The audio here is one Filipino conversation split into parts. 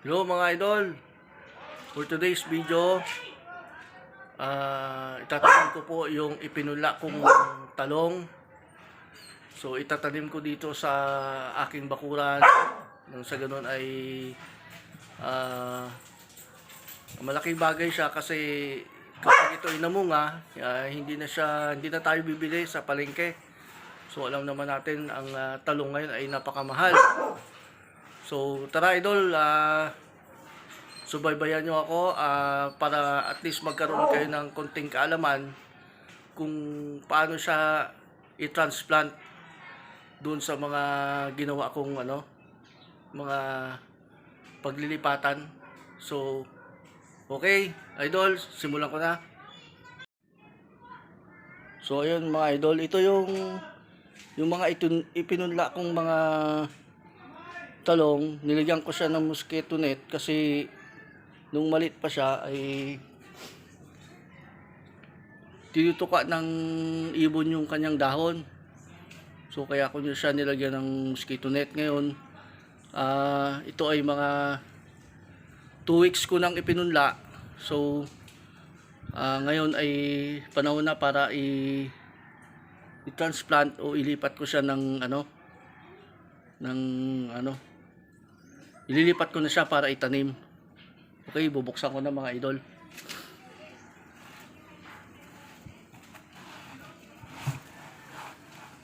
Hello mga idol, for today's video, itatanim ko po yung ipinula kong talong. So itatanim ko dito sa aking bakuran. Nang sa ganun ay malaking bagay siya kasi kapag ito ay namunga, hindi na tayo bibili sa palengke. So alam naman natin ang talong ngayon ay napakamahal. So tara idol, subaybayan nyo ako para at least magkaroon kayo ng konting kaalaman kung paano siya i-transplant doon sa mga ginawa kong mga paglilipatan. So okay idol, simulan ko na. So ayun mga idol, ito yung mga ipinunla kong mga talong. Nilagyan ko siya ng mosquito net kasi nung maliit pa siya ay tinutuka ng ibon yung kanyang dahon. So kaya ko siya nilagyan ng mosquito net. Ngayon ito ay mga 2 weeks ko nang ipinunla. So ngayon ay panahon na para i-transplant o ilipat ko siya ililipat ko na siya para itanim. Okay, bubuksan ko na mga idol.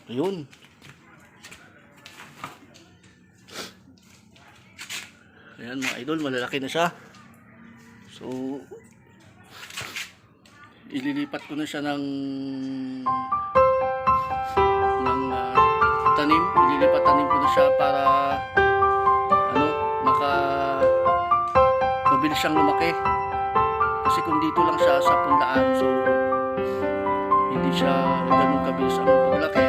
Ayun. Ayan mga idol, malalaki na siya. So ililipat ko na siya ng tanim. Tanim ko na siya para mabilis siyang lumaki. Kasi kung dito lang siya sa punlaan, so hindi siya ganun kabilis ang paglaki.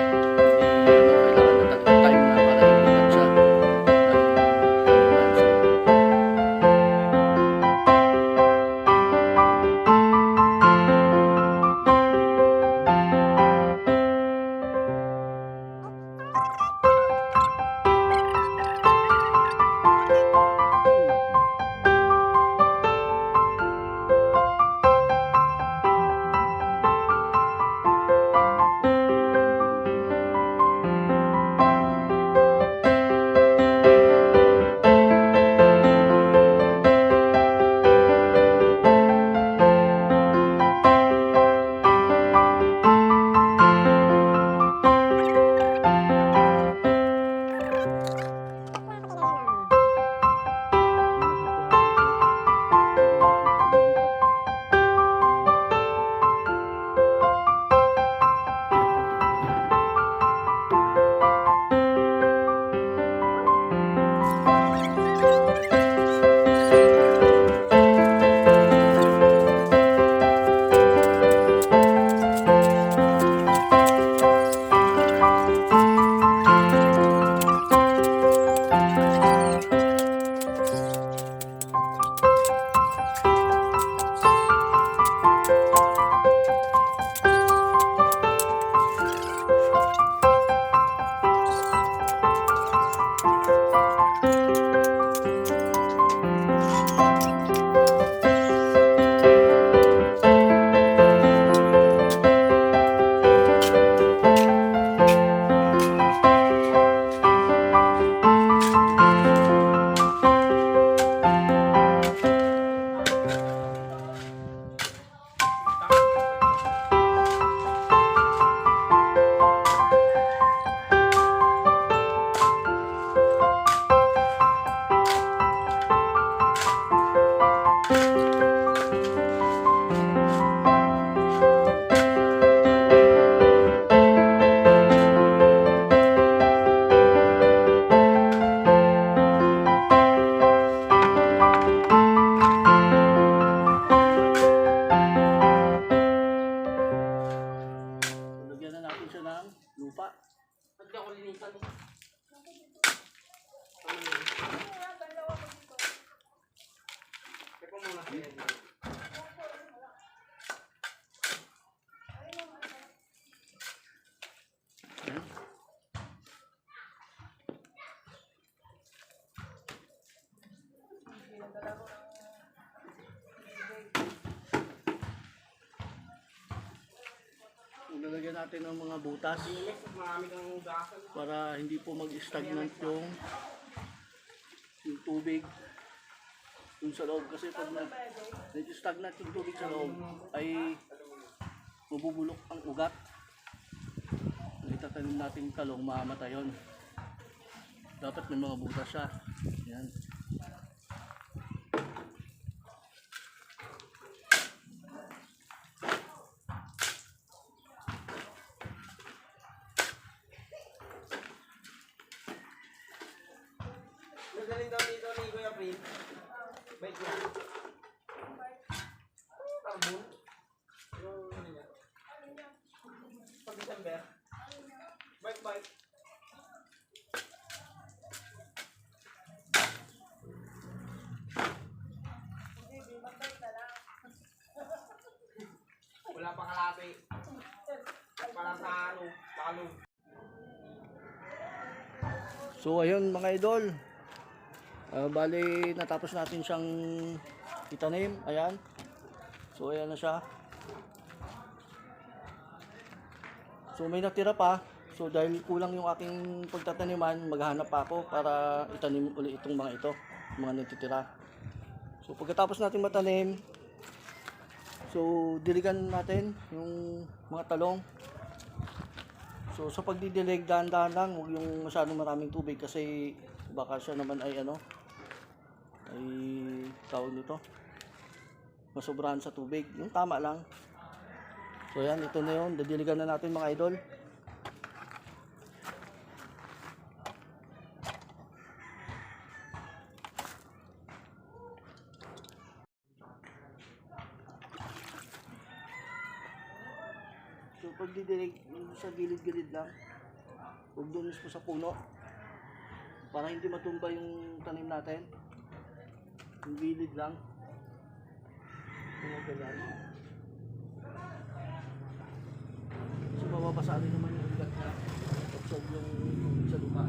Kailangan na time na para ilipat siya. Lalagyan natin ng mga butas para hindi po mag-stagnant yung tubig dun sa loob, kasi pag medyo stagnant yung tubig sa loob ay bubulok ang ugat. Itatanim natin talong, mamamatay yun. Dapat may mga butas siya. Yan. Magaling daw dito ni Kuya Prin. Bike niya. Carbon. Yung ano niya. Pag December. Bike. Wala pa kalate. Para sa ano, talo. So ayun mga idol, bali natapos natin siyang itanim. Ayan, so ayan na siya. So may natira pa, so dahil kulang yung aking pagtataniman, maghahanap pa ako para itanim ulit itong mga ito, mga natitira. So pagkatapos natin matanim, so diligan natin yung mga talong. So sa pagdidilig, dahan-dahan lang, huwag yung masyadong maraming tubig kasi baka siya naman ay ay tawag nito, masobrahan sa tubig. Yung tama lang. So yan, ito na yun, didiligan na natin mga idol. So pagdidilig, sa gilid-gilid lang, huwag doon mismo sa puno para hindi matumba yung tanim natin. Yung gilid lang, mga ganyan. So mababasa rin naman yung ugat na absorb yung sa lupa.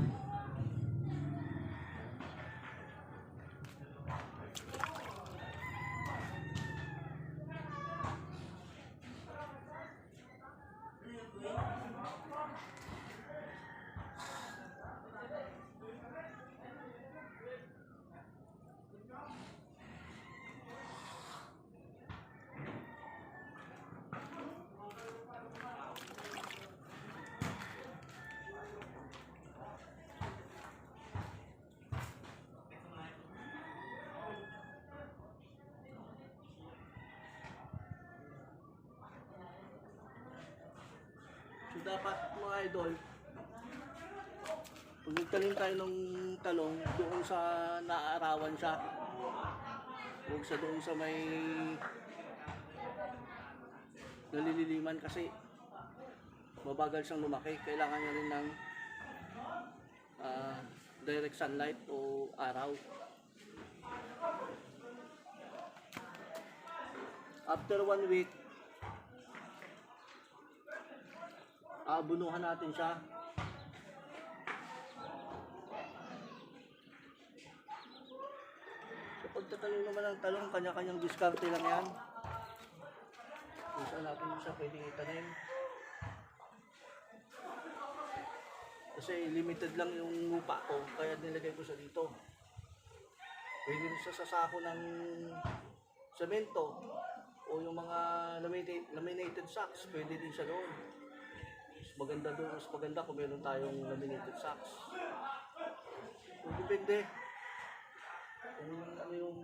So dapat mga idol, pag nagtanim tayo ng talong, doon sa naaarawan siya, huwag sa doon sa may nalililiman, kasi mabagal siyang lumaki. Kailangan niya rin ng direct sunlight o araw. After 1 week, bunuhan natin siya. So pagtatanim naman ng talong, kanya-kanyang diskarte lang yan. Kung saan natin siya pwedeng itanim. Kasi limited lang yung lupa ko, kaya nilagay ko sa dito. Pwede rin sa sasako ng semento o yung mga laminated sacks, pwede din siya doon. Maganda doon, mas maganda kung meron tayong laminated sacks. So, depende kung ano yung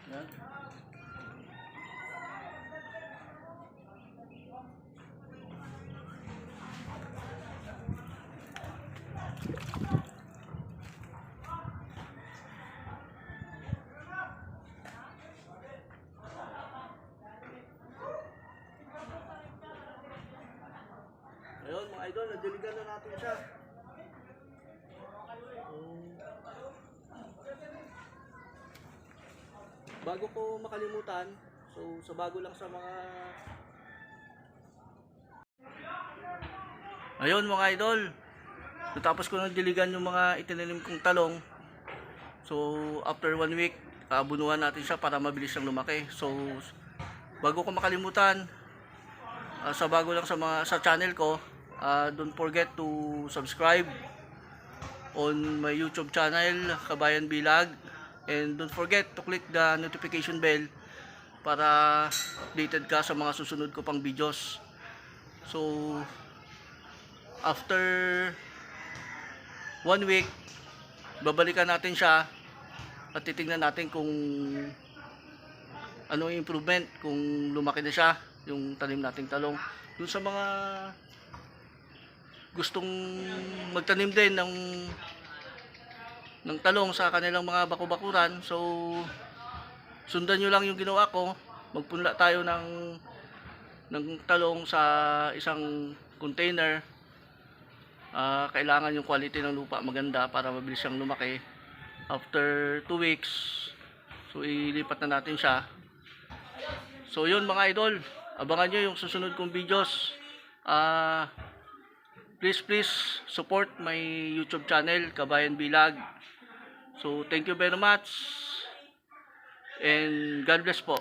yan. Ayun mga idol, nadiligan na natin siya. Bago ko makalimutan, so sa bago lang sa mga ayun mga idol, tapos ko nang diligan yung mga itinanim kong talong. So after 1 week, bunuhan natin siya para mabilis siyang lumaki. So bago ko makalimutan, sa bago lang sa channel ko, don't forget to subscribe on my YouTube channel, Kabayan Bilag, and don't forget to click the notification bell para updated ka sa mga susunod ko pang videos. So after 1 week, babalikan natin siya at titingnan natin kung ano yung improvement, kung lumaki na siya yung tanim nating talong. Dun sa mga gustong magtanim din ng talong sa kanilang mga baku-bakuran, so sundan nyo lang yung ginawa ko. Magpunla tayo ng talong sa isang container. Kailangan yung quality ng lupa maganda para mabilis siyang lumaki. After 2 weeks, so ilipat na natin siya. So yun mga idol, abangan nyo yung susunod kong videos. Please support my YouTube channel, Kabayan Bilag. So thank you very much and God bless po.